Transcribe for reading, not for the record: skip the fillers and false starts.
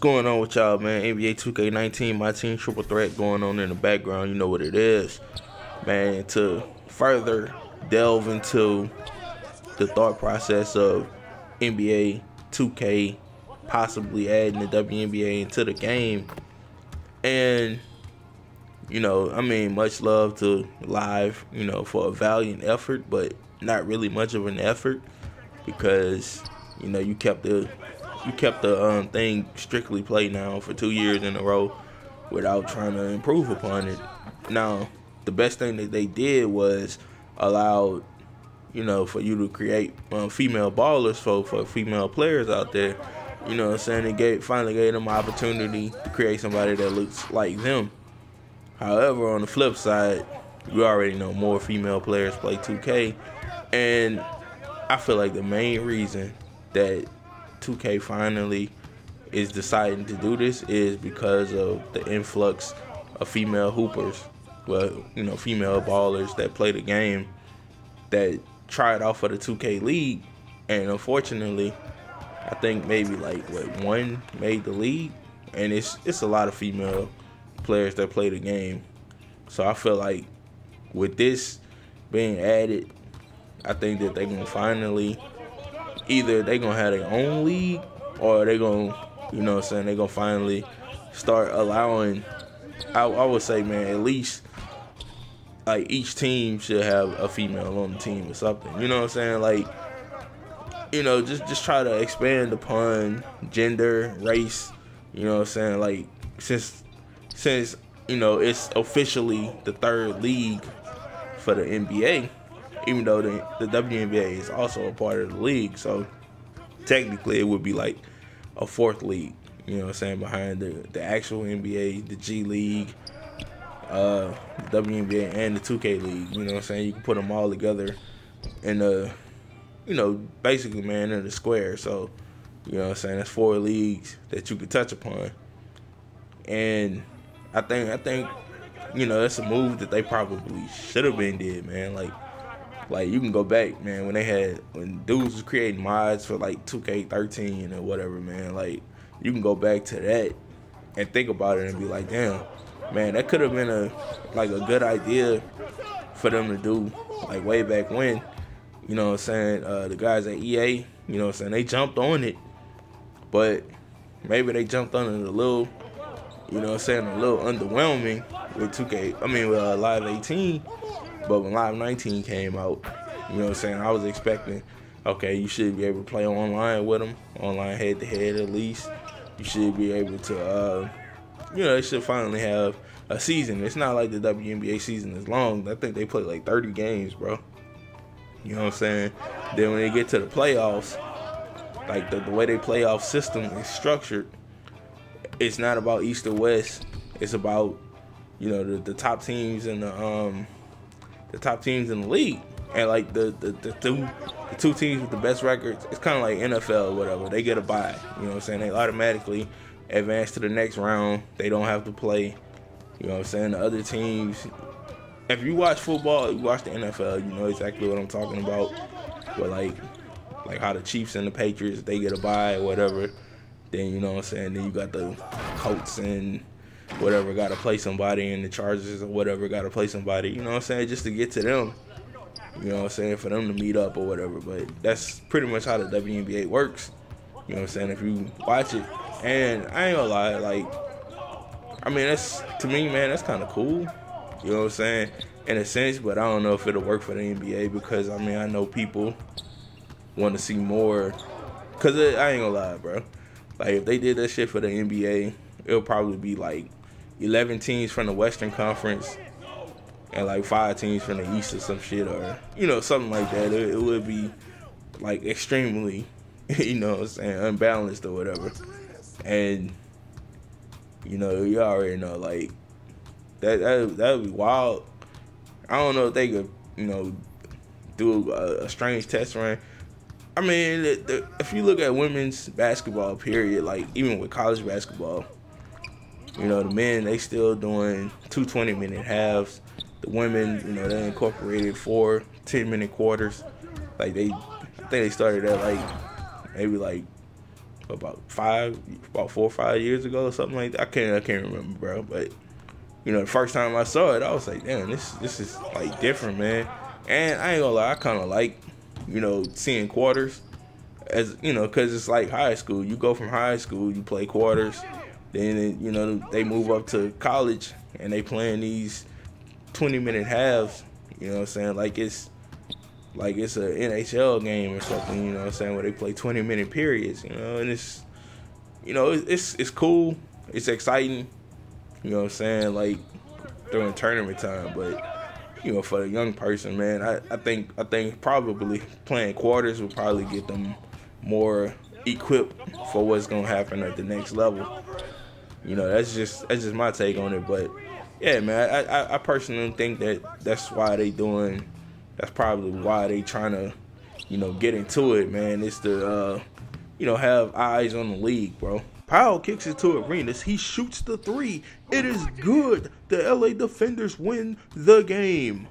Going on with y'all, man? NBA 2K19, my team triple threat going on in the background. You know what it is, man. To further delve into the thought process of NBA 2K possibly adding the WNBA into the game, and much love to Live, for a valiant effort, but not really much of an effort because you kept the thing strictly played now for 2 years in a row without trying to improve upon it. Now, the best thing that they did was allowed, for you to create female ballers for female players out there. You know what I'm saying? It finally gave them an opportunity to create somebody that looks like them. However, on the flip side, you already know more female players play 2K, and I feel like the main reason that 2K finally is deciding to do this is because of the influx of female hoopers, female ballers that play the game that tried out for the 2K league, and unfortunately, I think maybe one made the league, and it's a lot of female players that play the game. So I feel like with this being added, I think that they're gonna finally either they're gonna have their own league or they're gonna, they're gonna finally start allowing, I would say, man, at least each team should have a female on the team or something. You know what I'm saying? Just try to expand upon gender, race, since it's officially the third league for the NBA, even though the WNBA is also a part of the league. So technically it would be like a fourth league, behind the actual NBA, the G League, the WNBA, and the 2K League. You can put them all together in the, basically, man, in the square. So, that's 4 leagues that you could touch upon. And I think that's a move that they probably should have been did, man. Like you can go back, man, when dudes was creating mods for 2K13 or whatever, man. You can go back to that and think about it and be like, damn, man, that could have been a good idea for them to do way back when. The guys at EA, they jumped on it, but maybe they jumped on it a little, a little underwhelming with with Live 18. But when Live 19 came out, I was expecting, okay, you should be able to play online with them, online head-to-head at least. You should be able to, they should finally have a season. It's not like the WNBA season is long. I think they play 30 games, bro. You know what I'm saying? Then when they get to the playoffs, the way they playoff system is structured, it's not about East or West. It's about, the top teams in the top teams in the league, and the two teams with the best records. It's kind of like NFL or whatever. They get a bye. They automatically advance to the next round. They don't have to play. The other teams. If you watch football, you watch the NFL, you know exactly what I'm talking about. But like how the Chiefs and the Patriots, they get a bye or whatever. Then then you got the Colts and whatever got to play somebody, and the Chargers or whatever got to play somebody. Just to get to them. For them to meet up or whatever. But that's pretty much how the WNBA works. If you watch it, and I ain't gonna lie, that's, to me, man, that's kind of cool. In a sense, but I don't know if it'll work for the NBA because, I know people want to see more. Because I ain't gonna lie, bro. If they did that shit for the NBA, it'll probably be 11 teams from the Western Conference and 5 teams from the East or some shit, or, something like that. It would be, extremely, unbalanced or whatever. And, you already know, that would be wild. I don't know if they could, do a strange test run. If you look at women's basketball, period, even with college basketball, the men, they still doing 2 20-minute halves. The women, they incorporated 4 10-minute quarters. I think they started at maybe about 4 or 5 years ago or something like that. I can't remember, bro. But you know, the first time I saw it, I was like, damn, this is like different, man. And I ain't gonna lie, I kind of like, you know, seeing quarters, as you know, because it's like high school. You go from high school, you play quarters, then you know they move up to college and they playing these 20-minute halves. You know what I'm saying? Like it's an NHL game or something. You know what I'm saying? Where they play 20-minute periods. You know, and it's, you know, it's cool. It's exciting. You know what I'm saying? Like during tournament time, but you know, for the young person, man, I think probably playing quarters will probably get them more equipped for what's gonna happen at the next level. You know, that's just my take on it. But yeah, man, I personally think that's probably why they trying to, you know, get into it, man. It's to you know, have eyes on the league, bro. Powell kicks it to Arenas. He shoots the three. It is good. The LA Defenders win the game.